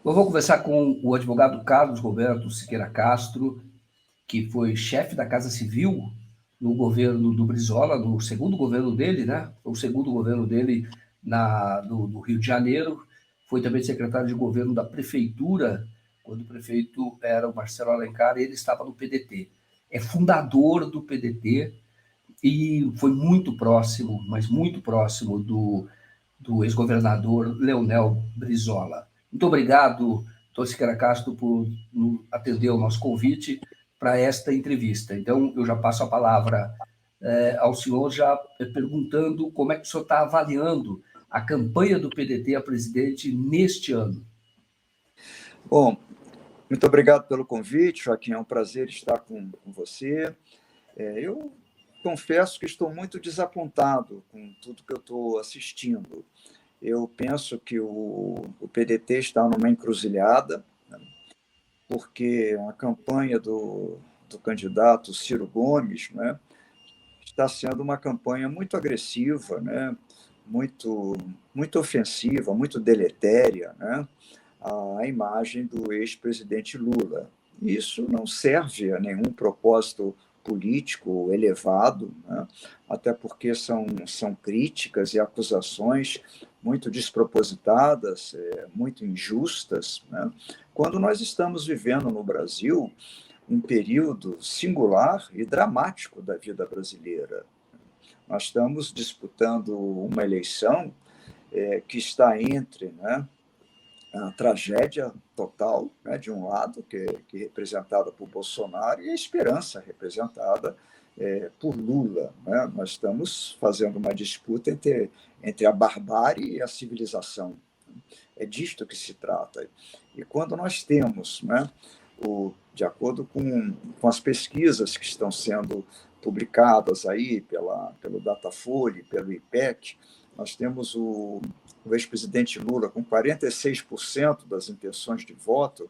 Eu vou conversar com o advogado Carlos Roberto Siqueira Castro, que foi chefe da Casa Civil no governo do Brizola, no segundo governo dele, né? O segundo governo dele no Rio de Janeiro. Foi também secretário de governo da prefeitura, quando o prefeito era o Marcelo Alencar, e ele estava no PDT. É fundador do PDT e foi muito próximo, mas muito próximo do ex-governador Leonel Brizola. Muito obrigado, Dr. Siqueira Castro, por atender ao nosso convite para esta entrevista. Então, eu já passo a palavra ao senhor, já perguntando como é que o senhor está avaliando a campanha do PDT a presidente neste ano. Bom, muito obrigado pelo convite, Joaquim. É um prazer estar com você. Eu confesso que estou muito desapontado com tudo que eu estou assistindo. Eu penso que o PDT está numa encruzilhada, né, porque a campanha do candidato Ciro Gomes, né, está sendo uma campanha muito agressiva, né, muito ofensiva, muito deletéria, né, à imagem do ex-presidente Lula. Isso não serve a nenhum propósito político elevado, né? Até porque são críticas e acusações muito despropositadas, muito injustas, né? Quando nós estamos vivendo no Brasil um período singular e dramático da vida brasileira. Nós estamos disputando uma eleição que está entre, né, a tragédia total, né, de um lado, que é representada por Bolsonaro, e a esperança representada por Lula. Né? Nós estamos fazendo uma disputa entre a barbárie e a civilização. É disto que se trata. E quando nós temos, né, de acordo com as pesquisas que estão sendo publicadas aí pelo Datafolha, pelo IPEC, nós temos o ex-presidente Lula com 46% das intenções de voto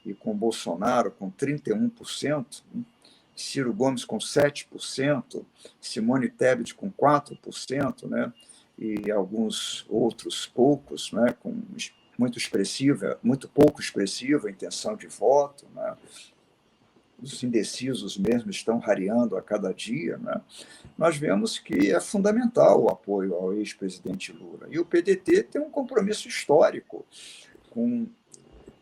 e com Bolsonaro com 31%, Ciro Gomes com 7%, Simone Tebet com 4%, né, e alguns outros poucos, né, com muito pouco expressiva a intenção de voto, né. Os indecisos mesmo estão rareando a cada dia, né? Nós vemos que é fundamental o apoio ao ex-presidente Lula. E o PDT tem um compromisso histórico com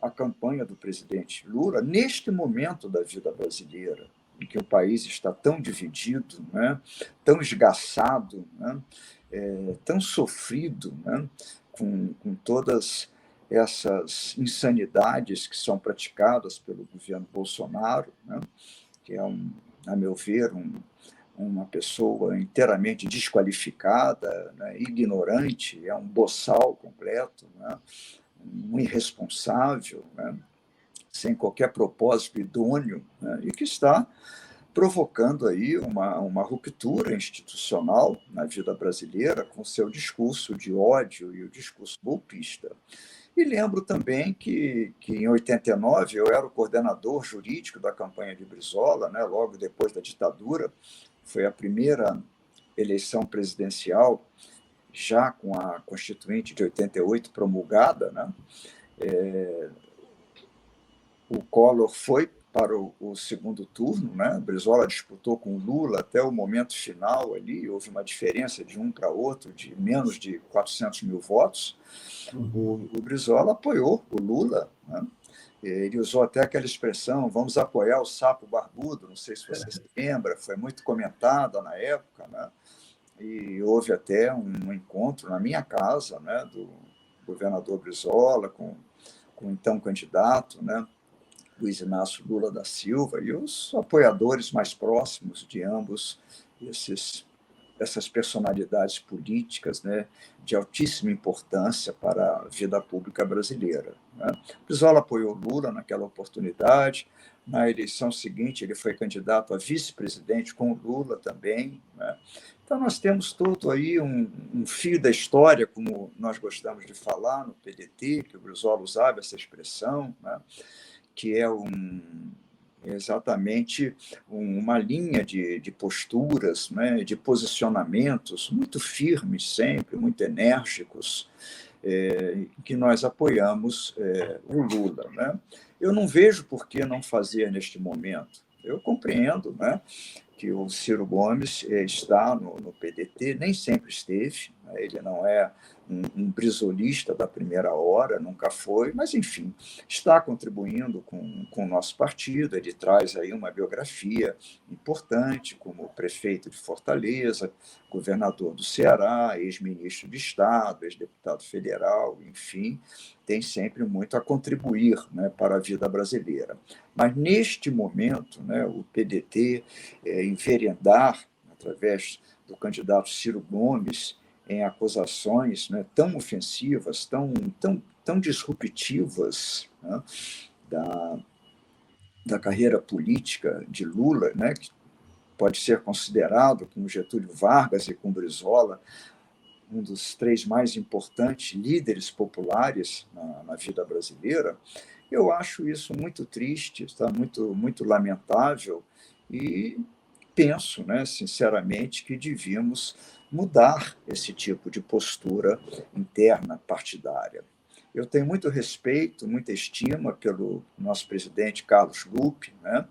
a campanha do presidente Lula neste momento da vida brasileira, em que o país está tão dividido, né? Tão esgaçado, né? Tão sofrido, né? Com todas essas insanidades que são praticadas pelo governo Bolsonaro, né, que é, a meu ver, uma pessoa inteiramente desqualificada, né, ignorante, é um boçal completo, né, um irresponsável, né, sem qualquer propósito idôneo, né, e que está provocando aí uma ruptura institucional na vida brasileira com seu discurso de ódio e o discurso golpista. E lembro também que em 89 eu era o coordenador jurídico da campanha de Brizola, né, logo depois da ditadura. Foi a primeira eleição presidencial, já com a Constituinte de 88 promulgada, né. O Collor foi para o segundo turno, né? Brizola disputou com Lula até o momento final ali, houve uma diferença de um para outro de menos de 400 mil votos. O Brizola apoiou o Lula, né? Ele usou até aquela expressão, vamos apoiar o sapo barbudo, não sei se você se lembra, foi muito comentada na época, né? E houve até um encontro na minha casa, né, do governador Brizola com o então candidato, né, Luiz Inácio Lula da Silva, e os apoiadores mais próximos de ambos essas personalidades políticas, né, de altíssima importância para a vida pública brasileira. Né. Brizola apoiou Lula naquela oportunidade. Na eleição seguinte, ele foi candidato a vice-presidente com Lula também. Né. Então, nós temos todo aí um fio da história, como nós gostamos de falar no PDT, que o Brizola usava essa expressão, né, que é exatamente uma linha de posturas, né, de posicionamentos muito firmes sempre, muito enérgicos, que nós apoiamos o Lula, né? Eu não vejo por que não fazer neste momento. Eu compreendo, né, que o Ciro Gomes está no PDT, nem sempre esteve, né? Ele não é um brisolista da primeira hora, nunca foi, mas, enfim, está contribuindo com o nosso partido. Ele traz aí uma biografia importante como prefeito de Fortaleza, governador do Ceará, ex-ministro de Estado, ex-deputado federal, enfim, tem sempre muito a contribuir, né, para a vida brasileira. Mas, neste momento, né, o PDT enveredar, através do candidato Ciro Gomes, em acusações, né, tão ofensivas, tão disruptivas, né, da carreira política de Lula, né, que pode ser considerado, com Getúlio Vargas e com Brizola, um dos três mais importantes líderes populares na vida brasileira. Eu acho isso muito triste, está muito lamentável, e penso, né, sinceramente, que devíamos mudar esse tipo de postura interna partidária. Eu tenho muito respeito, muita estima pelo nosso presidente Carlos Lupe, né,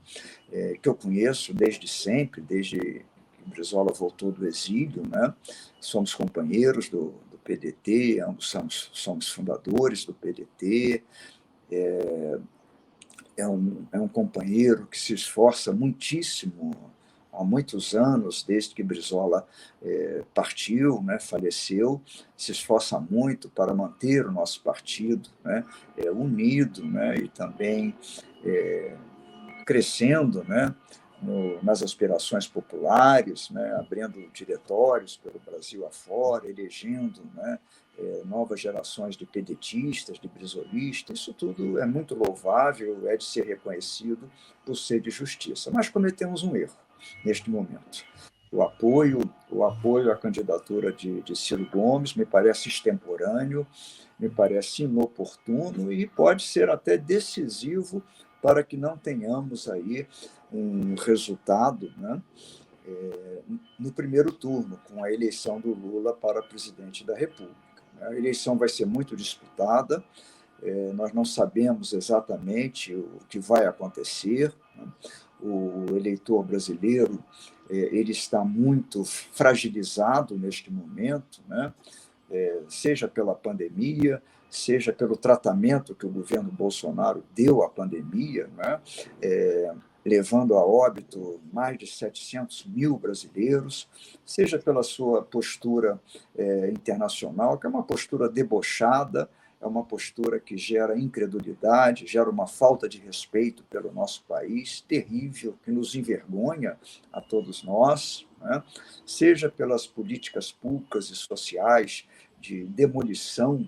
que eu conheço desde sempre, desde que Brizola voltou do exílio, né? Somos companheiros do PDT, ambos somos fundadores do PDT. É um companheiro que se esforça muitíssimo há muitos anos, desde que Brizola partiu, né, faleceu, se esforça muito para manter o nosso partido, né, unido, né, e também crescendo, né, nas aspirações populares, né, abrindo diretórios pelo Brasil afora, elegendo, né, novas gerações de pedetistas, de brizolistas. Isso tudo é muito louvável, é de ser reconhecido por ser de justiça. Mas cometemos um erro neste momento. O apoio à candidatura de Ciro Gomes me parece extemporâneo, me parece inoportuno e pode ser até decisivo para que não tenhamos aí um resultado, né, no primeiro turno, com a eleição do Lula para presidente da República. A eleição vai ser muito disputada, nós não sabemos exatamente o que vai acontecer, né? O eleitor brasileiro ele está muito fragilizado neste momento, né? Seja pela pandemia, seja pelo tratamento que o governo Bolsonaro deu à pandemia, né? Levando a óbito mais de 700 mil brasileiros, seja pela sua postura internacional, que é uma postura debochada, é uma postura que gera incredulidade, gera uma falta de respeito pelo nosso país, terrível, que nos envergonha a todos nós, né? Seja pelas políticas públicas e sociais de demolição,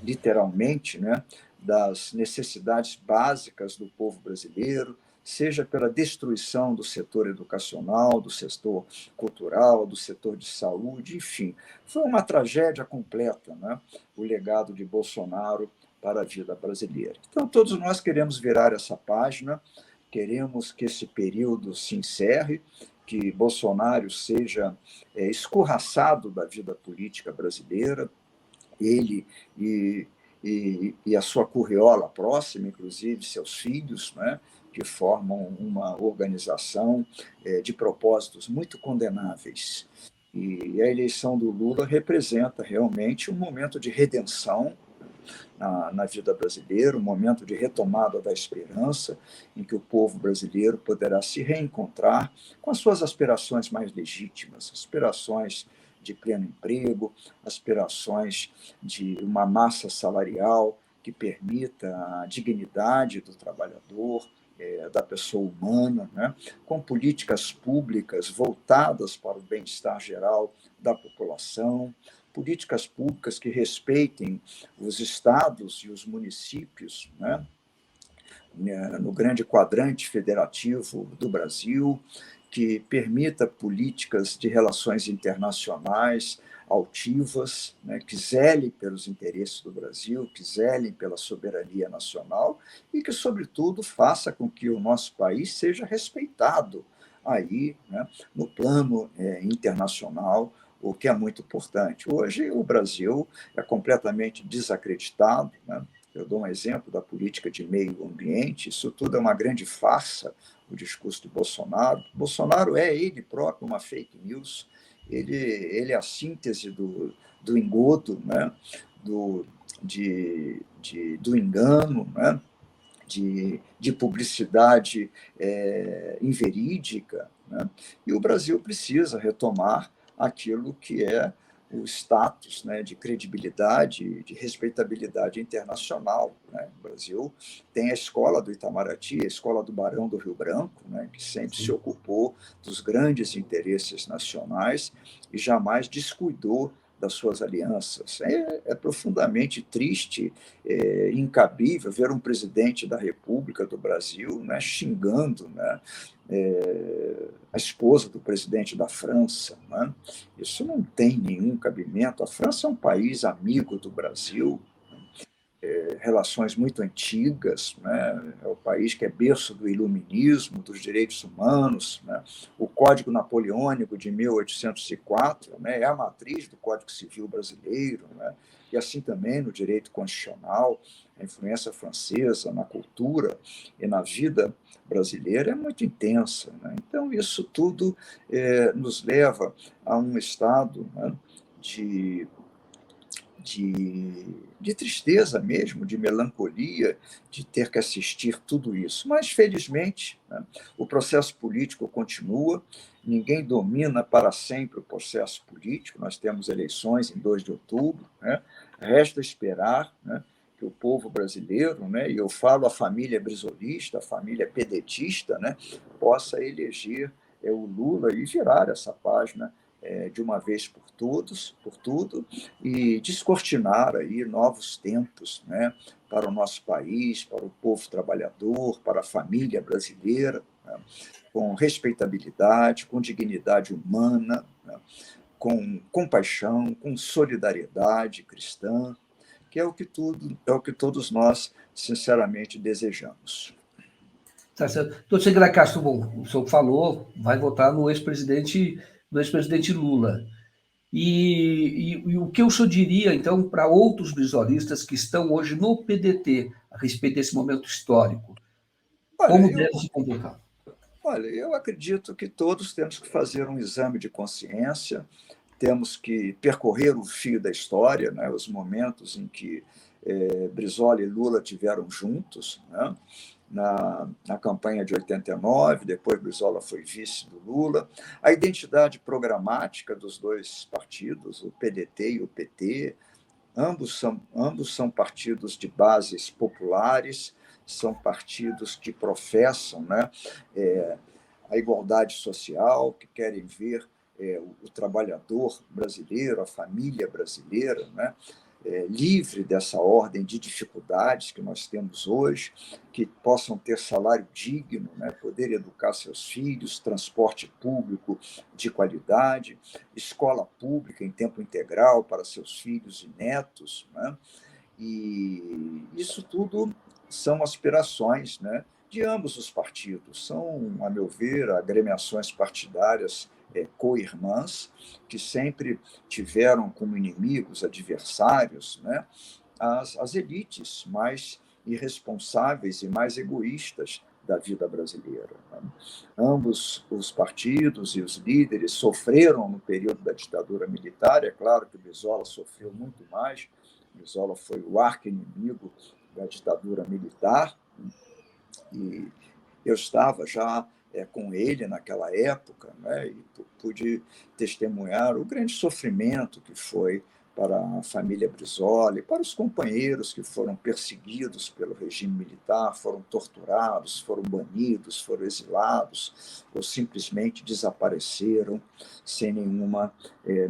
literalmente, né, das necessidades básicas do povo brasileiro, seja pela destruição do setor educacional, do setor cultural, do setor de saúde, enfim. Foi uma tragédia completa, né, o legado de Bolsonaro para a vida brasileira. Então, todos nós queremos virar essa página, queremos que esse período se encerre, que Bolsonaro seja escorraçado da vida política brasileira, ele e a sua curriola próxima, inclusive seus filhos, né, que formam uma organização de propósitos muito condenáveis. E a eleição do Lula representa realmente um momento de redenção na vida brasileira, um momento de retomada da esperança, em que o povo brasileiro poderá se reencontrar com as suas aspirações mais legítimas, aspirações de pleno emprego, aspirações de uma massa salarial que permita a dignidade do trabalhador, da pessoa humana, né, com políticas públicas voltadas para o bem-estar geral da população, políticas públicas que respeitem os estados e os municípios, né, no grande quadrante federativo do Brasil, que permita políticas de relações internacionais altivas, né, que zelem pelos interesses do Brasil, que zelem pela soberania nacional e que, sobretudo, faça com que o nosso país seja respeitado aí, né, no plano internacional, o que é muito importante. Hoje, o Brasil é completamente desacreditado, né? Eu dou um exemplo da política de meio ambiente, isso tudo é uma grande farsa, o discurso de Bolsonaro. Bolsonaro é ele próprio uma fake news, ele é a síntese do engodo, né? do, do engano, né? de publicidade inverídica, né? E o Brasil precisa retomar aquilo que é o status, né, de credibilidade, de respeitabilidade internacional, né? O Brasil tem a escola do Itamaraty, a escola do Barão do Rio Branco, né, que sempre se ocupou dos grandes interesses nacionais e jamais descuidou das suas alianças. É profundamente triste, incabível ver um presidente da República do Brasil, né, xingando, né, a esposa do presidente da França, né? Isso não tem nenhum cabimento. A França é um país amigo do Brasil, relações muito antigas, né? É o país que é berço do iluminismo, dos direitos humanos, né? O Código Napoleônico de 1804, né, é a matriz do Código Civil brasileiro, né? E assim também no direito constitucional, a influência francesa na cultura e na vida brasileira é muito intensa, né? Então, isso tudo nos leva a um estado, né, de de tristeza mesmo, de melancolia, de ter que assistir tudo isso. Mas, felizmente, né, o processo político continua, ninguém domina para sempre o processo político, nós temos eleições em 2 de outubro, né, resta esperar, né, que o povo brasileiro, né, e eu falo a família brisolista, a família pedetista, né, possa eleger o Lula e virar essa página de uma vez por tudo, e descortinar aí novos tempos, né, para o nosso país, para o povo trabalhador, para a família brasileira, né, com respeitabilidade, com dignidade humana, né, com compaixão, com solidariedade cristã, que é o que todos nós sinceramente desejamos. Tá certo. Doutor Seguela Castro, bom, o senhor falou, vai votar no ex-presidente Lula. E o que o senhor diria, então, para outros brisolistas que estão hoje no PDT, a respeito desse momento histórico? Olha, Como eu, deve se comportar? olha, eu acredito que todos temos que fazer um exame de consciência, temos que percorrer o fio da história, né, os momentos em que Brizola e Lula tiveram juntos, né, na campanha de 89, depois Brizola foi vice do Lula. A identidade programática dos dois partidos, o PDT e o PT, ambos são partidos de bases populares, são partidos que professam, né, a igualdade social, que querem ver o trabalhador brasileiro, a família brasileira, né, livre dessa ordem de dificuldades que nós temos hoje, que possam ter salário digno, né, poder educar seus filhos, transporte público de qualidade, escola pública em tempo integral para seus filhos e netos, né? E isso tudo são aspirações, né, de ambos os partidos. São, a meu ver, agremiações partidárias co-irmãs, que sempre tiveram como inimigos, adversários, né, as elites mais irresponsáveis e mais egoístas da vida brasileira, né? Ambos os partidos e os líderes sofreram no período da ditadura militar, é claro que o Brizola sofreu muito mais, Brizola foi o arqui-inimigo da ditadura militar, e eu estava já com ele naquela época, né, e pude testemunhar o grande sofrimento que foi para a família Brizola e para os companheiros que foram perseguidos pelo regime militar, foram torturados, foram banidos, foram exilados ou simplesmente desapareceram sem nenhuma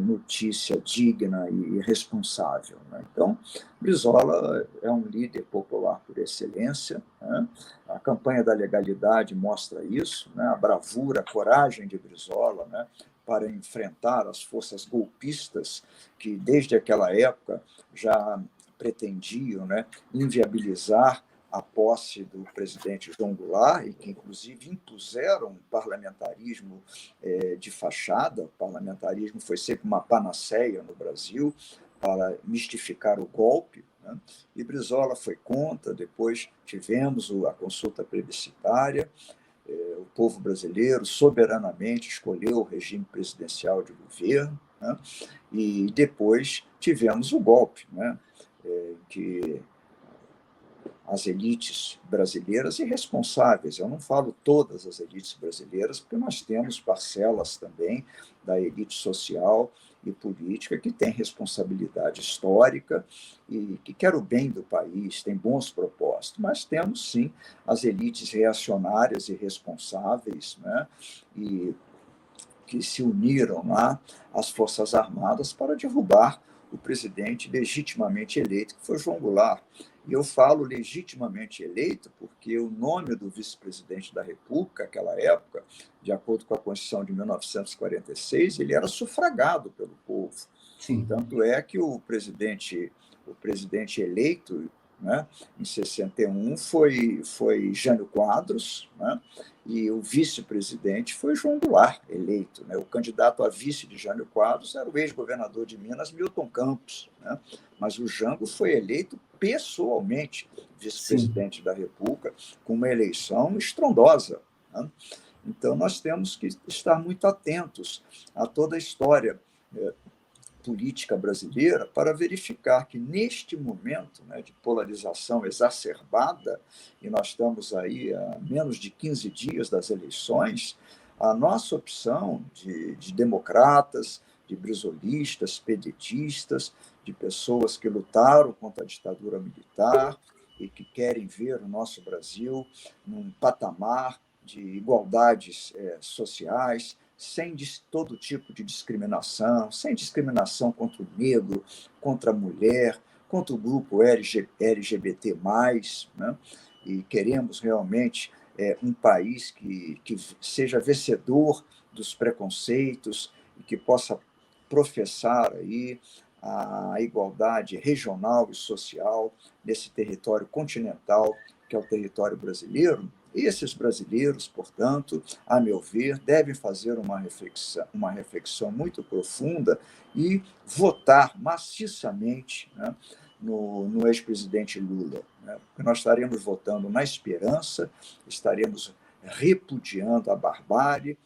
notícia digna e responsável, né? Então, Brizola é um líder popular por excelência, né? A campanha da legalidade mostra isso, né? A bravura, a coragem de Brizola, né, para enfrentar as forças golpistas que, desde aquela época, já pretendiam, né, inviabilizar a posse do presidente João Goulart, e que, inclusive, impuseram um parlamentarismo de fachada. O parlamentarismo foi sempre uma panaceia no Brasil para mistificar o golpe, né? E Brizola foi contra. Depois tivemos a consulta plebiscitária. O povo brasileiro soberanamente escolheu o regime presidencial de governo, né? E depois tivemos o golpe, né? Que as elites brasileiras irresponsáveis. Eu não falo todas as elites brasileiras, porque nós temos parcelas também da elite social e política que tem responsabilidade histórica e que quer o bem do país, tem bons propósitos, mas temos, sim, as elites reacionárias e responsáveis, né? E que se uniram lá às Forças Armadas para derrubar o presidente legitimamente eleito, que foi João Goulart. E eu falo legitimamente eleito porque o nome do vice-presidente da República, naquela época, de acordo com a Constituição de 1946, ele era sufragado pelo povo. Sim. Tanto é que o presidente eleito, né, em 61 foi Jânio Quadros, né, e o vice-presidente foi João Goulart, eleito, né. O candidato a vice de Jânio Quadros era o ex-governador de Minas, Milton Campos, né, mas o Jango foi eleito pessoalmente vice-presidente da República, com uma eleição estrondosa, né. Então, nós temos que estar muito atentos a toda a história política brasileira para verificar que, neste momento, né, de polarização exacerbada, e nós estamos aí a menos de 15 dias das eleições, a nossa opção de democratas, de brizolistas, pedetistas, de pessoas que lutaram contra a ditadura militar e que querem ver o nosso Brasil num patamar de igualdades sociais, sem todo tipo de discriminação, sem discriminação contra o negro, contra a mulher, contra o grupo LGBT+, né? E queremos realmente um país que seja vencedor dos preconceitos e que possa professar aí a igualdade regional e social nesse território continental, que é o território brasileiro. E esses brasileiros, portanto, a meu ver, devem fazer uma reflexão muito profunda e votar maciçamente, né, no ex-presidente Lula, né, porque nós estaremos votando na esperança, estaremos repudiando a barbárie,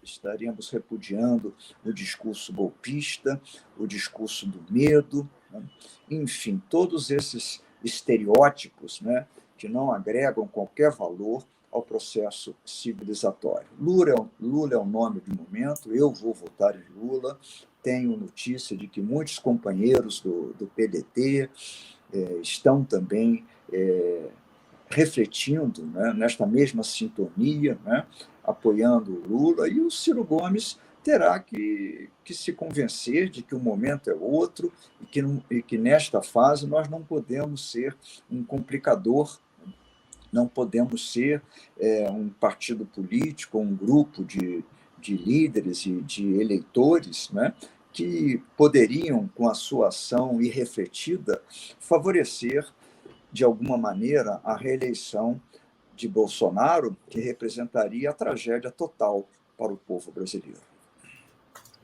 estaremos repudiando o discurso golpista, o discurso do medo, né? Enfim, todos esses estereótipos, né, que não agregam qualquer valor ao processo civilizatório. Lula é o nome do momento, eu vou votar em Lula. Tenho notícia de que muitos companheiros do PDT estão também refletindo, né, nesta mesma sintonia, né, apoiando o Lula, e o Ciro Gomes terá que se convencer de que o momento é outro e que nesta fase nós não podemos ser um complicador, não podemos ser um partido político, um grupo de líderes e de eleitores, né, que poderiam, com a sua ação irrefletida, favorecer, de alguma maneira, a reeleição de Bolsonaro, que representaria a tragédia total para o povo brasileiro.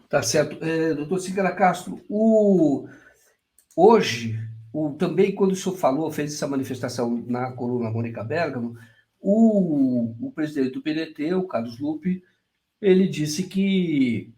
Tá certo. Doutor Siqueira Castro, hoje, também quando o senhor falou, fez essa manifestação na coluna Mônica Bergamo, o presidente do PDT, o Carlos Lupe, ele disse que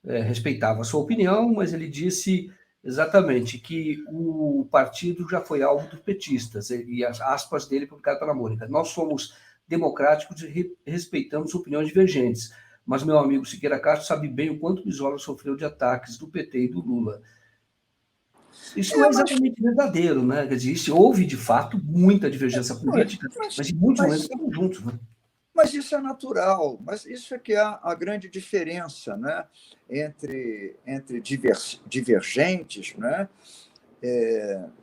respeitava a sua opinião, mas ele disse exatamente que o partido já foi alvo dos petistas, e as aspas dele publicadas pela Mônica. Nós somos democráticos e respeitamos opiniões divergentes, mas meu amigo Siqueira Castro sabe bem o quanto Brizola sofreu de ataques do PT e do Lula. Isso não é exatamente verdadeiro, né? Quer dizer, houve, de fato, muita divergência política, mas em muitos momentos estavam juntos, né? Mas isso é natural, mas isso é que é a grande diferença, né, entre divergentes, né,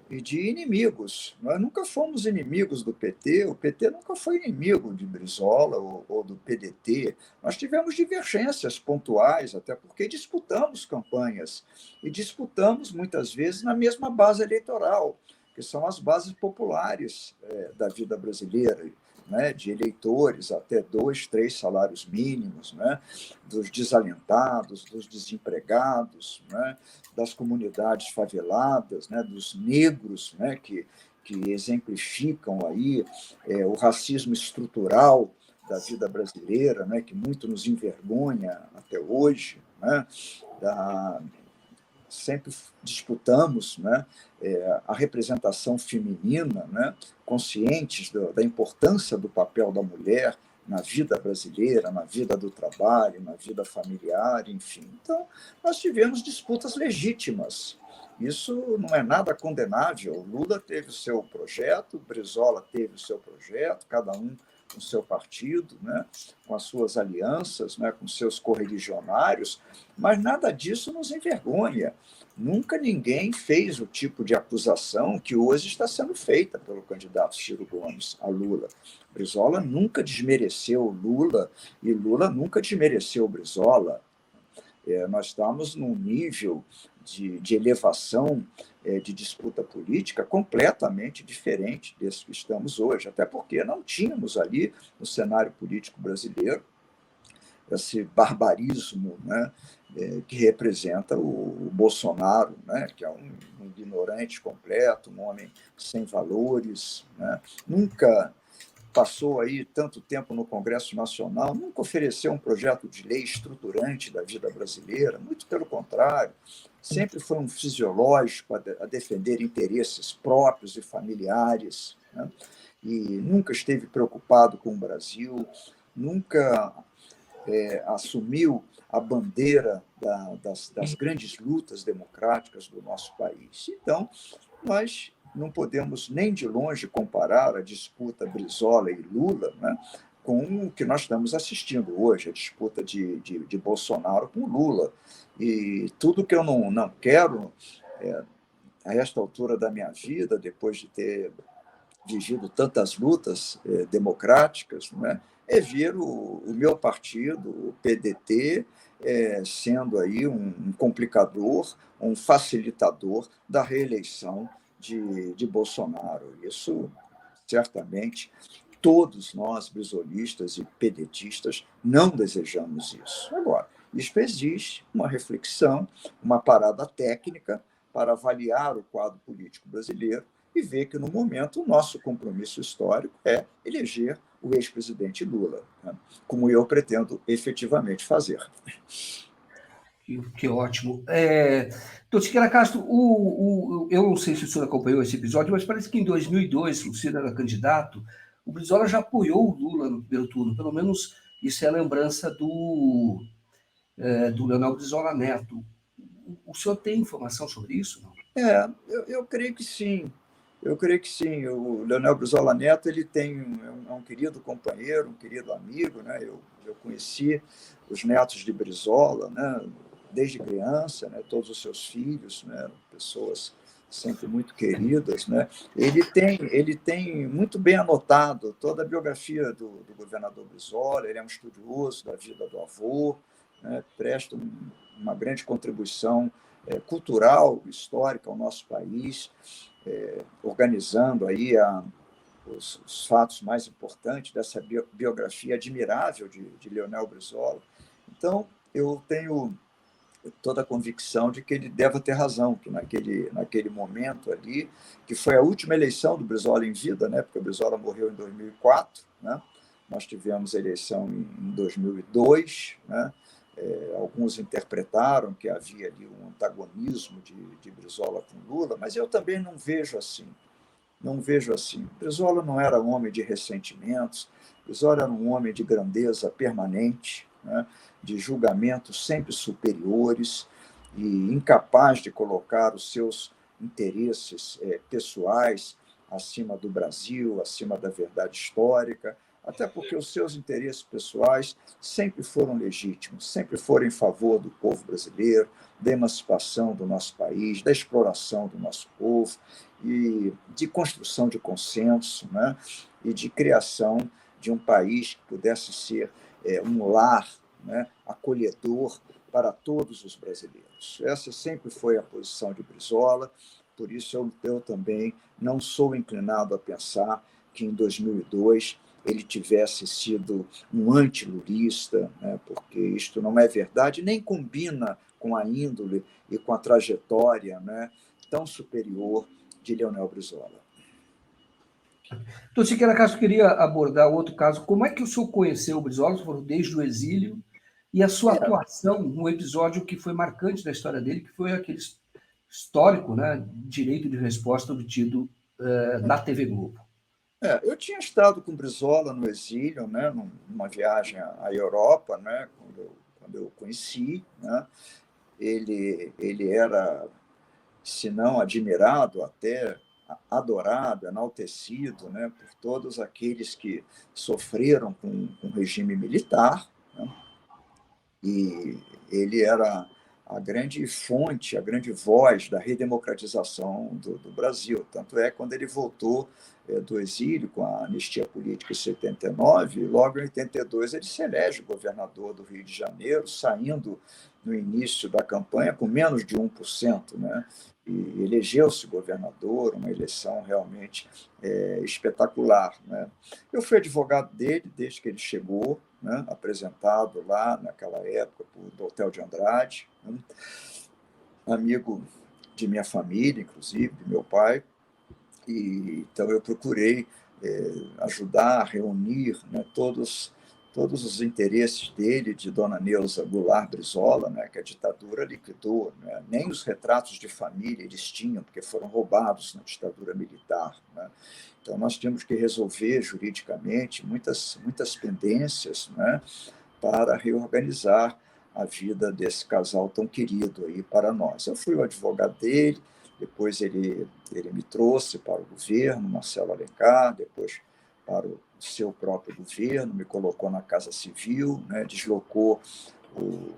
e de inimigos. Nós nunca fomos inimigos do PT, o PT nunca foi inimigo de Brizola ou do PDT. Nós tivemos divergências pontuais, até porque disputamos campanhas, e disputamos muitas vezes na mesma base eleitoral. que são as bases populares da vida brasileira, né, de eleitores até 2, 3 salários mínimos, né, dos desalentados, dos desempregados, né, das comunidades faveladas, né, dos negros, né, que exemplificam aí o racismo estrutural da vida brasileira, né, que muito nos envergonha até hoje, né, sempre disputamos, né, a representação feminina, né, conscientes da importância do papel da mulher na vida brasileira, na vida do trabalho, na vida familiar, enfim. Então, nós tivemos disputas legítimas. Isso não é nada condenável. Lula teve o seu projeto, Brizola teve o seu projeto, cada um com o seu partido, né, com as suas alianças, né, com seus correligionários, mas nada disso nos envergonha. Nunca ninguém fez o tipo de acusação que hoje está sendo feita pelo candidato Ciro Gomes a Lula. Brizola nunca desmereceu Lula e Lula nunca desmereceu Brizola. Nós estamos num nível de elevação de disputa política completamente diferente desse que estamos hoje, até porque não tínhamos ali no cenário político brasileiro esse barbarismo, né, que representa o Bolsonaro, né, que é um ignorante completo, um homem sem valores, né, nunca passou aí tanto tempo no Congresso Nacional, nunca ofereceu um projeto de lei estruturante da vida brasileira, muito pelo contrário, sempre foi um fisiológico a defender interesses próprios e familiares, né, e nunca esteve preocupado com o Brasil, nunca assumiu a bandeira das grandes lutas democráticas do nosso país. Então, nós não podemos nem de longe comparar a disputa Brizola e Lula, né, com o que nós estamos assistindo hoje, a disputa de Bolsonaro com Lula. E tudo que eu não quero, a esta altura da minha vida, depois de ter vivido tantas lutas democráticas, né, é ver o meu partido, o PDT, sendo aí um complicador, um facilitador da reeleição de Bolsonaro. Isso, certamente, todos nós, brizolistas e pedetistas, não desejamos isso. Agora, isso exige uma reflexão, uma parada técnica para avaliar o quadro político brasileiro e ver que, no momento, o nosso compromisso histórico é eleger o ex-presidente Lula, né, como eu pretendo efetivamente fazer. Que ótimo. Doutor Siqueira Castro, eu não sei se o senhor acompanhou esse episódio, mas parece que em 2002, o Ciro era candidato, o Brizola já apoiou o Lula no primeiro turno, pelo menos isso é a lembrança do Leonel Brizola Neto. O senhor tem informação sobre isso? Não? Eu creio que sim. Eu creio que sim. O Leonel Brizola Neto ele é um querido companheiro, um querido amigo, né? Eu conheci os netos de Brizola, né, desde criança, né, todos os seus filhos, né, pessoas sempre muito queridas, né? Ele tem muito bem anotado toda a biografia do governador Brizola. Ele é um estudioso da vida do avô, né, presta uma grande contribuição cultural, histórica ao nosso país, organizando aí os fatos mais importantes dessa biografia admirável de Leonel Brizola. Então, eu tenho toda a convicção de que ele deve ter razão, que naquele momento ali, que foi a última eleição do Brizola em vida, né, porque o Brizola morreu em 2004, né, nós tivemos a eleição em 2002, né, alguns interpretaram que havia ali um antagonismo de Brizola com Lula, mas eu também não vejo assim. Não vejo assim. Brizola não era um homem de ressentimentos, Brizola era um homem de grandeza permanente, né, de julgamentos sempre superiores e incapaz de colocar os seus interesses pessoais acima do Brasil, acima da verdade histórica, até porque os seus interesses pessoais sempre foram legítimos, sempre foram em favor do povo brasileiro, da emancipação do nosso país, da exploração do nosso povo e de construção de consenso, né, e de criação de um país que pudesse ser um lar, né, acolhedor para todos os brasileiros. Essa sempre foi a posição de Brizola. Por isso eu também não sou inclinado a pensar que em 2002 ele tivesse sido um antilulista, né, porque isto não é verdade, nem combina com a índole e com a trajetória, né, tão superior de Leonel Brizola. Então, Siqueira Castro, queria abordar outro caso. Como é que o senhor conheceu o Brizola? Você falou desde o exílio, e a sua atuação num episódio que foi marcante na história dele, que foi aquele histórico, né, direito de resposta obtido na TV Globo. Eu tinha estado com Brizola no exílio, né, numa viagem à Europa, né, quando eu o conheci, né. Ele era, se não admirado, até adorado, enaltecido, né, por todos aqueles que sofreram com o regime militar, né, e ele era a grande fonte, a grande voz da redemocratização do Brasil. Tanto é quando ele voltou do exílio com a anistia política em 79, logo em 82 ele se elege governador do Rio de Janeiro, saindo no início da campanha com menos de 1%, né? E elegeu-se governador, uma eleição realmente espetacular, né? Eu fui advogado dele desde que ele chegou, né, apresentado lá naquela época do Hotel de Andrade, né, amigo de minha família, inclusive, de meu pai, e então eu procurei ajudar a reunir, né, todos os interesses dele, de Dona Neuza Goulart Brizola, né, que a ditadura liquidou, né, nem os retratos de família eles tinham, porque foram roubados na ditadura militar, né. Então, nós tínhamos que resolver juridicamente muitas pendências, né, para reorganizar a vida desse casal tão querido aí para nós. Eu fui o advogado dele, depois ele me trouxe para o governo, Marcelo Alencar, depois para o seu próprio governo, me colocou na Casa Civil, né, deslocou o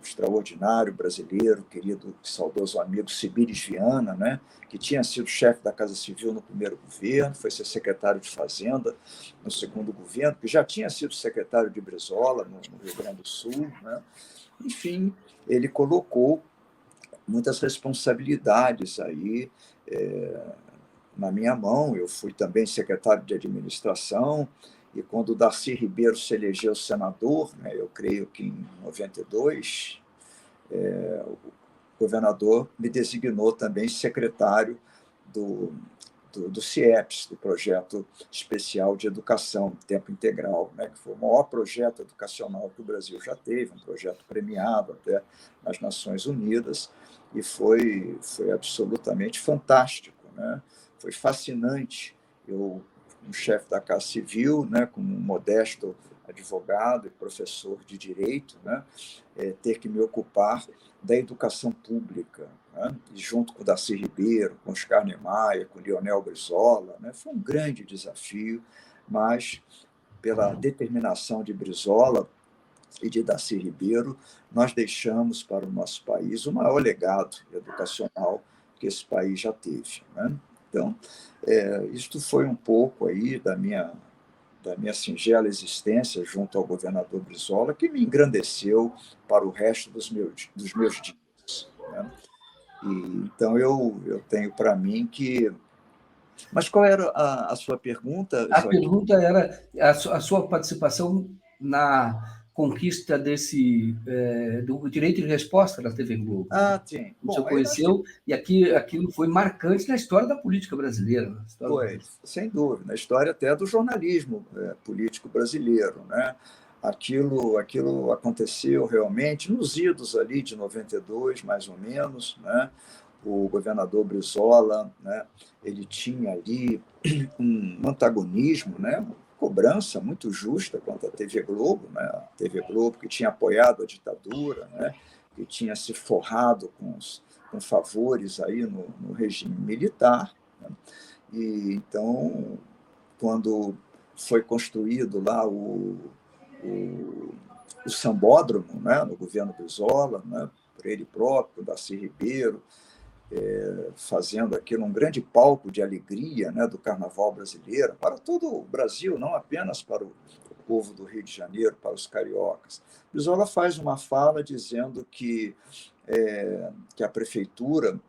extraordinário brasileiro, querido, saudoso amigo Cibiris Viana, né, que tinha sido chefe da Casa Civil no primeiro governo, foi ser secretário de Fazenda no segundo governo, que já tinha sido secretário de Brizola no Rio Grande do Sul, né. Enfim, ele colocou muitas responsabilidades aí na minha mão. Eu fui também secretário de administração, e quando o Darcy Ribeiro se elegeu senador, né, eu creio que em 92, o governador me designou também secretário do CIEPS, do Projeto Especial de Educação Tempo Integral, né, que foi o maior projeto educacional que o Brasil já teve, um projeto premiado até nas Nações Unidas, e foi absolutamente fantástico, né? Foi fascinante. Eu, um chefe da Casa Civil, né, como um modesto advogado e professor de direito, né, ter que me ocupar da educação pública, né, e junto com o Darcy Ribeiro, com Oscar Niemeyer, com Leonel Brizola, né, foi um grande desafio, mas pela determinação de Brizola e de Darcy Ribeiro, nós deixamos para o nosso país o maior legado educacional que esse país já teve, né? Então, isto foi um pouco aí da minha singela existência junto ao governador Brizola, que me engrandeceu para o resto dos meus dias, né? E, então, eu tenho para mim que... Mas qual era a sua pergunta, A Joaquim? pergunta era a sua participação na conquista do direito de resposta da TV Globo, né? Ah, sim. O senhor Bom, aí nós temos... conheceu, e aquilo foi marcante na história da política brasileira. Na história Foi, sem dúvida, na história até do jornalismo político brasileiro, né? Aquilo aconteceu realmente nos idos ali de 92, mais ou menos, né? O governador Brizola, né, ele tinha ali um antagonismo, né, uma cobrança muito justa contra a TV Globo, né, a TV Globo que tinha apoiado a ditadura, né, que tinha se forrado com favores aí no regime militar, né. E então, quando foi construído lá o sambódromo, né, no governo Brizola, né, por ele próprio, Darcy Ribeiro, fazendo aquilo um grande palco de alegria, né, do carnaval brasileiro, para todo o Brasil, não apenas para o povo do Rio de Janeiro, para os cariocas. Brizola faz uma fala dizendo que a prefeitura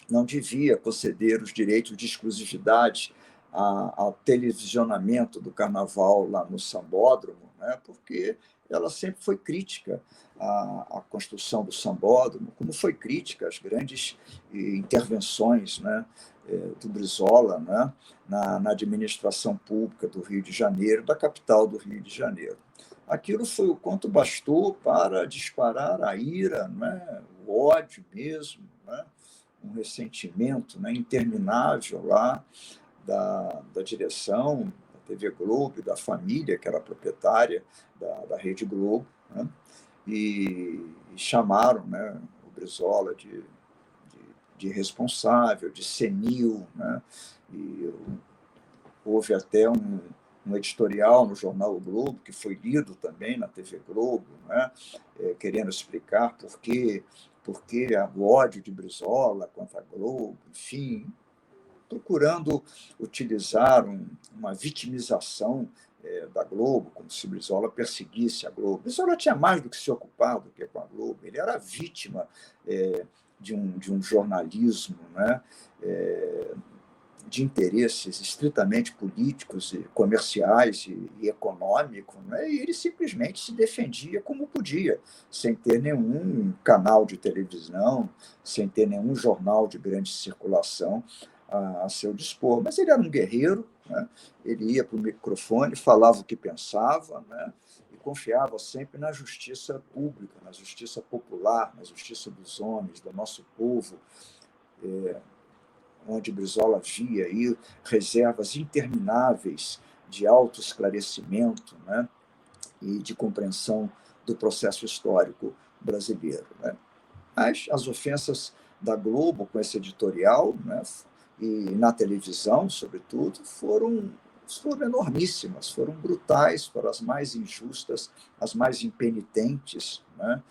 não devia conceder os direitos de exclusividade ao televisionamento do carnaval lá no Sambódromo, né, porque ela sempre foi crítica à construção do Sambódromo, como foi crítica às grandes intervenções, né, do Brizola, né, na administração pública do Rio de Janeiro, da capital do Rio de Janeiro. Aquilo foi o quanto bastou para disparar a ira, né, o ódio mesmo, né, um ressentimento, né, interminável lá da direção da TV Globo, da família que era proprietária da Rede Globo, né, e chamaram, né, o Brizola de responsável, de senil, né, e houve até um editorial no jornal O Globo, que foi lido também na TV Globo, né, querendo explicar por que o ódio de Brizola contra a Globo, enfim, procurando utilizar uma vitimização da Globo, como se Brizola perseguisse a Globo. Brizola tinha mais do que se ocupar do que com a Globo, ele era vítima de um jornalismo, né, de interesses estritamente políticos, e comerciais e econômicos, né? E ele simplesmente se defendia como podia, sem ter nenhum canal de televisão, sem ter nenhum jornal de grande circulação a seu dispor. Mas ele era um guerreiro, né? Ele ia para o microfone, falava o que pensava, né? E confiava sempre na justiça pública, na justiça popular, na justiça dos homens, do nosso povo, onde Brizola via aí reservas intermináveis de autoesclarecimento, né, e de compreensão do processo histórico brasileiro, né. Mas as ofensas da Globo com esse editorial, né, e na televisão, sobretudo, foram enormíssimas, foram brutais, foram as mais injustas, as mais impenitentes, né?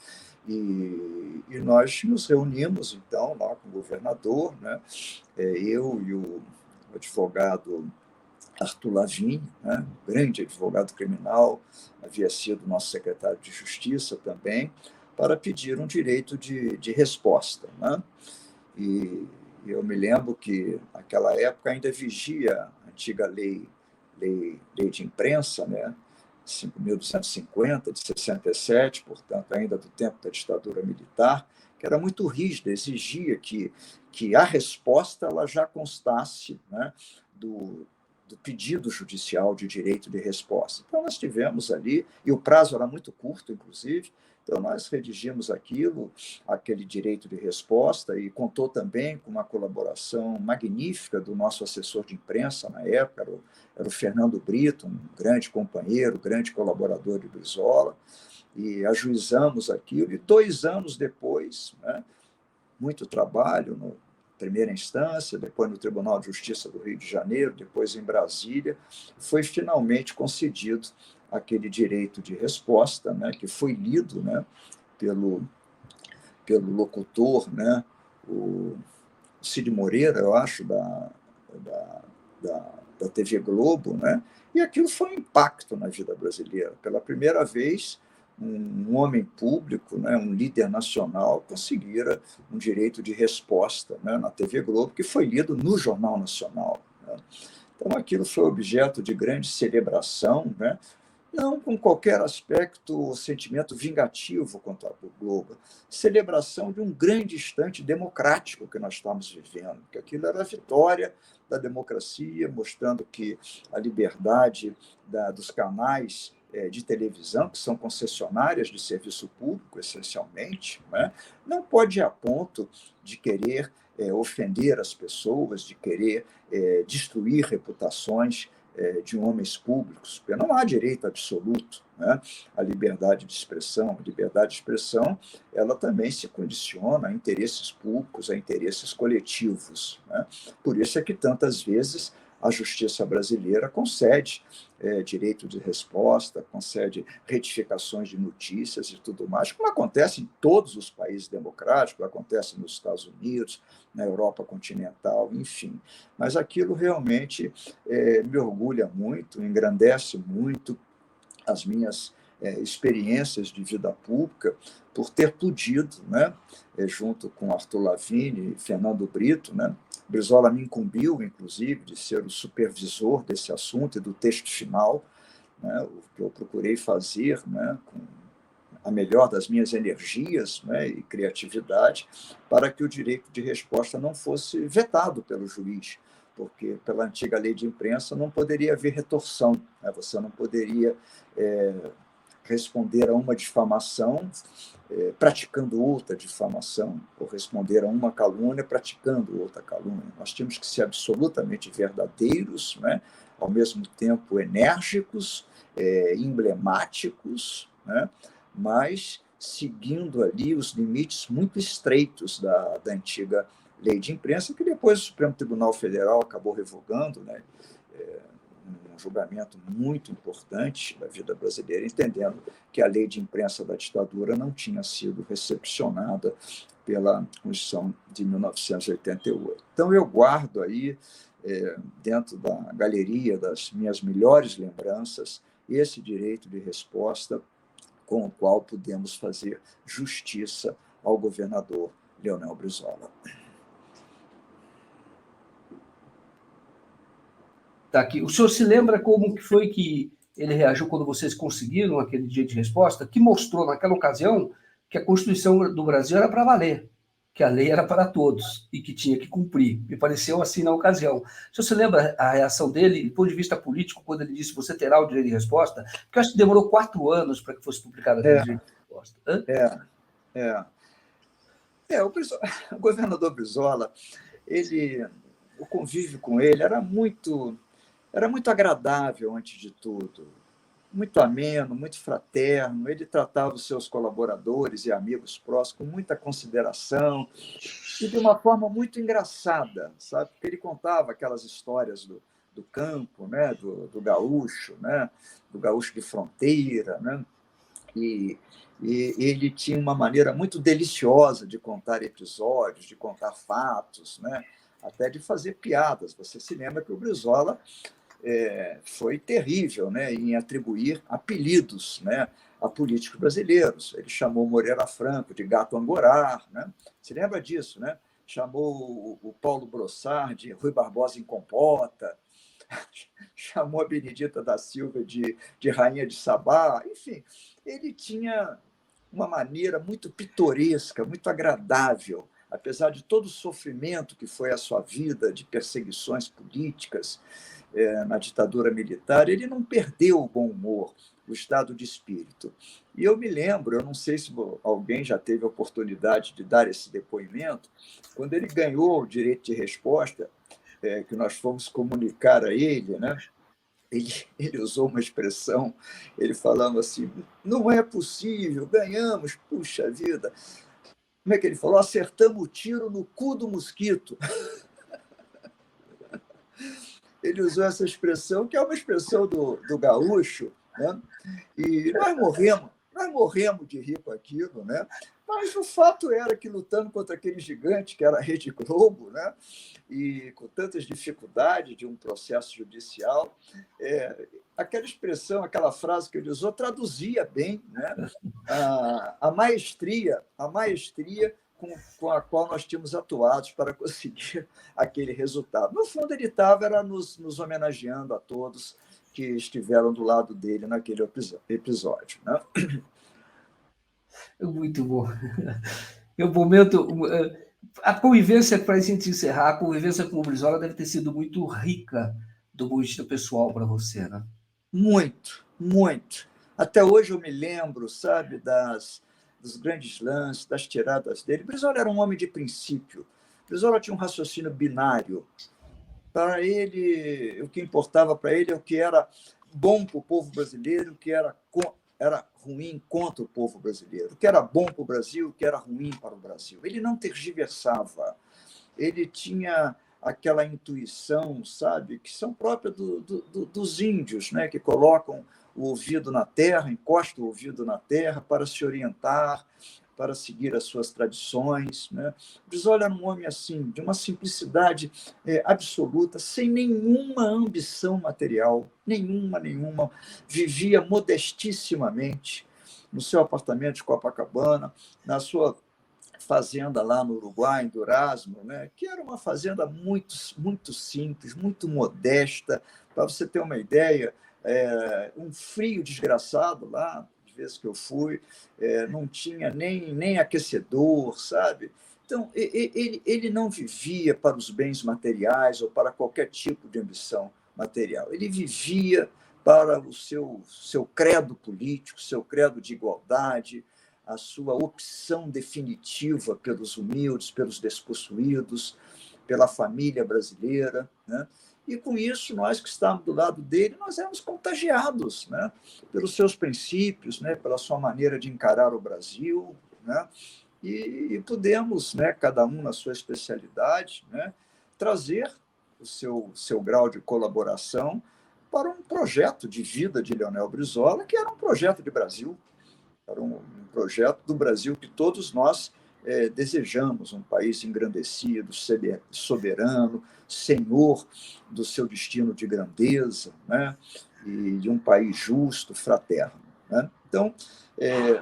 E nós nos reunimos, então, lá com o governador, né? Eu e o advogado Arthur Lavigne, né? Grande advogado criminal, havia sido nosso secretário de Justiça também, para pedir um direito de resposta, né? E eu me lembro que, naquela época, ainda vigia a antiga lei de imprensa, né? 5.250, de 67, portanto, ainda do tempo da ditadura militar, que era muito rígida, exigia que a resposta ela já constasse, né, do pedido judicial de direito de resposta. Então, nós tivemos ali, e o prazo era muito curto, inclusive, então nós redigimos aquele direito de resposta, e contou também com uma colaboração magnífica do nosso assessor de imprensa na época, era o Fernando Brito, um grande companheiro, grande colaborador de Brizola, e ajuizamos aquilo, e 2 anos depois, né, muito trabalho no primeira instância, depois no Tribunal de Justiça do Rio de Janeiro, depois em Brasília, foi finalmente concedido aquele direito de resposta, né, que foi lido, né, pelo locutor, né, o Cid Moreira, eu acho, da TV Globo, né, e aquilo foi um impacto na vida brasileira. Pela primeira vez, um homem público, né, um líder nacional, conseguira um direito de resposta, né, na TV Globo, que foi lido no Jornal Nacional, né. Então, aquilo foi objeto de grande celebração, né, não com qualquer aspecto ou sentimento vingativo contra a Globo, celebração de um grande instante democrático que nós estamos vivendo, que aquilo era a vitória da democracia, mostrando que a liberdade dos canais de televisão, que são concessionárias de serviço público, essencialmente, né, não pode ir a ponto de querer ofender as pessoas, de querer destruir reputações de homens públicos, porque não há direito absoluto, né, à liberdade de expressão. A liberdade de expressão ela também se condiciona a interesses públicos, a interesses coletivos, né? Por isso é que tantas vezes a justiça brasileira concede direito de resposta, concede retificações de notícias e tudo mais, como acontece em todos os países democráticos, acontece nos Estados Unidos, na Europa continental, enfim. Mas aquilo realmente me orgulha muito, engrandece muito as minhas experiências de vida pública, por ter podido, né, junto com Arthur Lavigne e Fernando Brito, né, Brizola me incumbiu, inclusive, de ser o supervisor desse assunto e do texto final, né, o que eu procurei fazer, né, com a melhor das minhas energias, né, e criatividade, para que o direito de resposta não fosse vetado pelo juiz, porque pela antiga lei de imprensa não poderia haver retorção, né, você não poderia responder a uma difamação praticando outra difamação, ou responder a uma calúnia praticando outra calúnia. Nós tínhamos que ser absolutamente verdadeiros, né, ao mesmo tempo enérgicos, emblemáticos, né, mas seguindo ali os limites muito estreitos da antiga lei de imprensa, que depois o Supremo Tribunal Federal acabou revogando, né, um julgamento muito importante da vida brasileira, entendendo que a lei de imprensa da ditadura não tinha sido recepcionada pela Constituição de 1988. Então, eu guardo aí, dentro da galeria das minhas melhores lembranças, esse direito de resposta com o qual podemos fazer justiça ao governador Leonel Brizola. Tá aqui. O senhor se lembra como que foi que ele reagiu quando vocês conseguiram aquele dia de resposta, que mostrou naquela ocasião que a Constituição do Brasil era para valer, que a lei era para todos e que tinha que cumprir. Me pareceu assim na ocasião. O senhor se lembra a reação dele, do ponto de vista político, quando ele disse você terá o direito de resposta? Porque eu acho que demorou 4 anos para que fosse publicado aquele direito de resposta. O governador Brizola, o convívio com ele era muito agradável, antes de tudo, muito ameno, muito fraterno. Ele tratava os seus colaboradores e amigos próximos com muita consideração e de uma forma muito engraçada, sabe? Porque ele contava aquelas histórias do campo, né? do gaúcho, né? Do gaúcho de fronteira, né? E ele tinha uma maneira muito deliciosa de contar episódios, de contar fatos, né? Até de fazer piadas. Você se lembra que o Brizola foi terrível, né, em atribuir apelidos, né, a políticos brasileiros. Ele chamou Moreira Franco de gato angorá, né? Se lembra disso, né? Chamou o Paulo Brossard de Rui Barbosa em compota, chamou a Benedita da Silva de Rainha de Sabá. Enfim, ele tinha uma maneira muito pitoresca, muito agradável, apesar de todo o sofrimento que foi a sua vida, de perseguições políticas na ditadura militar, ele não perdeu o bom humor, o estado de espírito. E eu me lembro, eu não sei se alguém já teve a oportunidade de dar esse depoimento, quando ele ganhou o direito de resposta, que nós fomos comunicar a ele, né? Ele usou uma expressão, ele falando assim, não é possível, ganhamos, puxa vida. Como é que ele falou? Acertamos o tiro no cu do mosquito. Ele usou essa expressão, que é uma expressão do gaúcho, né? E nós morremos de rir com aquilo, né? Mas o fato era que, lutando contra aquele gigante que era a Rede Globo, né? E com tantas dificuldades de um processo judicial, aquela expressão, aquela frase que ele usou, traduzia bem, né, a maestria com a qual nós tínhamos atuado para conseguir aquele resultado. No fundo, ele estava nos homenageando a todos que estiveram do lado dele naquele episódio, né? Muito bom. O momento, a convivência, para a gente encerrar, a convivência com o Brizola deve ter sido muito rica do ponto de vista pessoal para você, né? Muito, muito. Até hoje eu me lembro, sabe, dos grandes lances, das tiradas dele. Brizola era um homem de princípio. Brizola tinha um raciocínio binário. Para ele, o que importava para ele é o que era bom para o povo brasileiro, o que era ruim contra o povo brasileiro, o que era bom para o Brasil, o que era ruim para o Brasil. Ele não tergiversava. Ele tinha aquela intuição, sabe, que são próprias dos índios, né, que colocam o ouvido na terra, encostam o ouvido na terra para se orientar para seguir as suas tradições, né? Brizola era um homem assim, de uma simplicidade absoluta, sem nenhuma ambição material, nenhuma. Vivia modestissimamente no seu apartamento de Copacabana, na sua fazenda lá no Uruguai, em Durazno, né? Que era uma fazenda muito simples, muito modesta. Para você ter uma ideia, um frio desgraçado lá, de vezes que eu fui, não tinha nem aquecedor, sabe? Então, ele não vivia para os bens materiais ou para qualquer tipo de ambição material. Ele vivia para o seu credo político, seu credo de igualdade, a sua opção definitiva pelos humildes, pelos despossuídos, pela família brasileira, né? E com isso, nós que estávamos do lado dele, nós éramos contagiados, né? Pelos seus princípios, né? Pela sua maneira de encarar o Brasil, né? E pudemos, né? Cada um na sua especialidade, né? Trazer o seu grau de colaboração para um projeto de vida de Leonel Brizola, que era um projeto de Brasil, era um projeto do Brasil que todos nós desejamos, um país engrandecido, soberano, senhor do seu destino de grandeza, né? E um país justo, fraterno, né? Então,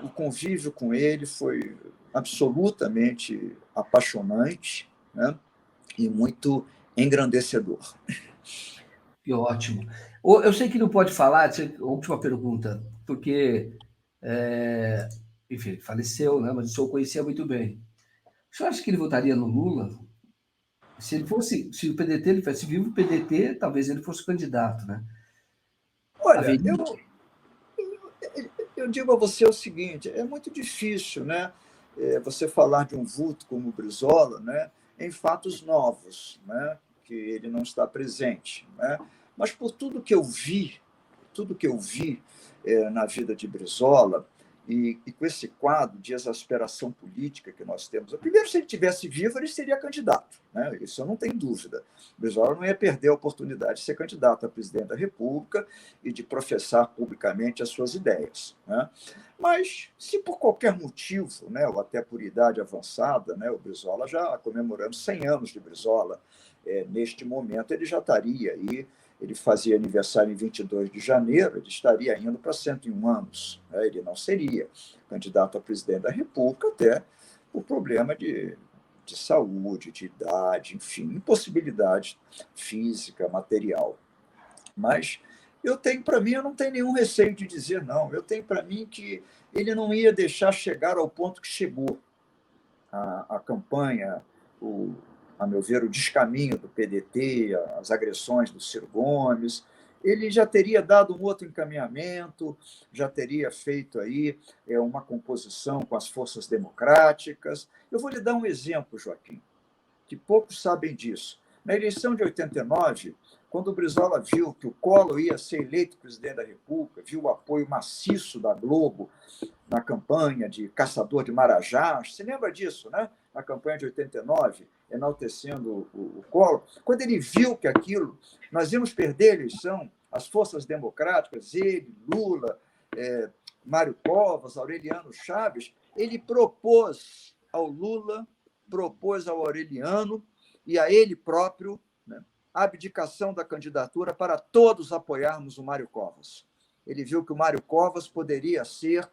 o convívio com ele foi absolutamente apaixonante, né? E muito engrandecedor. Que ótimo. Eu sei que não pode falar, última pergunta, porque, enfim, faleceu, né? Mas o senhor conhecia muito bem. O senhor acha que ele votaria no Lula? Se o PDT ele tivesse vivo, o PDT, talvez ele fosse candidato, né? Olha, Haveria. eu digo a você o seguinte: é muito difícil, né? Você falar de um vulto como o Brizola, né? Em fatos novos, né? Que ele não está presente, né? Mas por tudo que eu vi na vida de Brizola, e com esse quadro de exasperação política que nós temos. Primeiro, se ele tivesse vivo, ele seria candidato, né? Isso eu não tenho dúvida. Brizola não ia perder a oportunidade de ser candidato a presidente da República e de professar publicamente as suas ideias, né? Mas, se por qualquer motivo, né, ou até por idade avançada, né, o Brizola já comemorando 100 anos de Brizola, neste momento ele já estaria aí. Ele fazia aniversário em 22 de janeiro, ele estaria indo para 101 anos, né? Ele não seria candidato a presidente da República, até por problema de saúde, de idade, enfim, impossibilidade física, material. Mas eu tenho para mim, eu não tenho nenhum receio de dizer não. Eu tenho para mim que ele não ia deixar chegar ao ponto que chegou a campanha, a meu ver, o descaminho do PDT, as agressões do Ciro Gomes. Ele já teria dado um outro encaminhamento, já teria feito aí uma composição com as forças democráticas. Eu vou lhe dar um exemplo, Joaquim, que poucos sabem disso. Na eleição de 89, quando o Brizola viu que o Collor ia ser eleito presidente da República, viu o apoio maciço da Globo na campanha de Caçador de Marajás, você lembra disso, né? Na campanha de 89, enaltecendo o Collor. Quando ele viu que aquilo, nós íamos perder a eleição, as forças democráticas, ele, Lula, Mário Covas, Aureliano Chaves, ele propôs ao Lula, propôs ao Aureliano e a ele próprio, né, a abdicação da candidatura para todos apoiarmos o Mário Covas. Ele viu que o Mário Covas poderia ser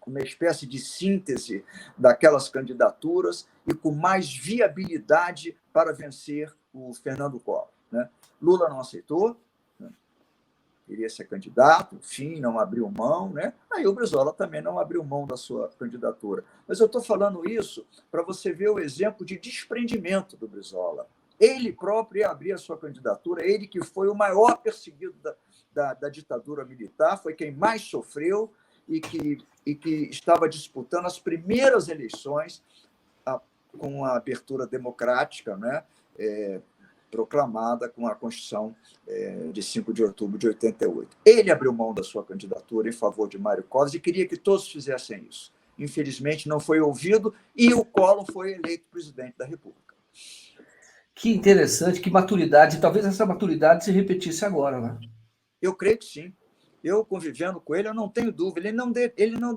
uma espécie de síntese daquelas candidaturas e com mais viabilidade para vencer o Fernando Collor, né? Lula não aceitou, né? Queria ser candidato, enfim, não abriu mão, né? Aí o Brizola também não abriu mão da sua candidatura. Mas eu estou falando isso para você ver o exemplo de desprendimento do Brizola. Ele próprio ia abrir a sua candidatura, ele que foi o maior perseguido da ditadura militar, foi quem mais sofreu e que estava disputando as primeiras eleições com a abertura democrática, né? Proclamada com a Constituição de 5 de outubro de 88. Ele abriu mão da sua candidatura em favor de Mário Covas e queria que todos fizessem isso. Infelizmente, não foi ouvido e o Collor foi eleito presidente da República. Que interessante, que maturidade. Talvez essa maturidade se repetisse agora, né? Eu creio que sim. eu convivendo com ele, eu não tenho dúvida, ele não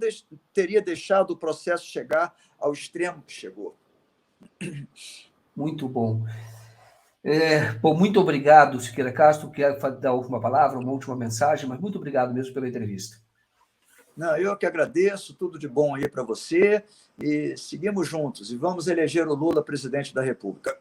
teria deixado o processo chegar ao extremo que chegou. Muito bom. Bom, muito obrigado, Siqueira Castro. Quero dar a última palavra, uma última mensagem, mas muito obrigado mesmo pela entrevista. Não, eu que agradeço, tudo de bom aí para você, e seguimos juntos, e vamos eleger o Lula presidente da República.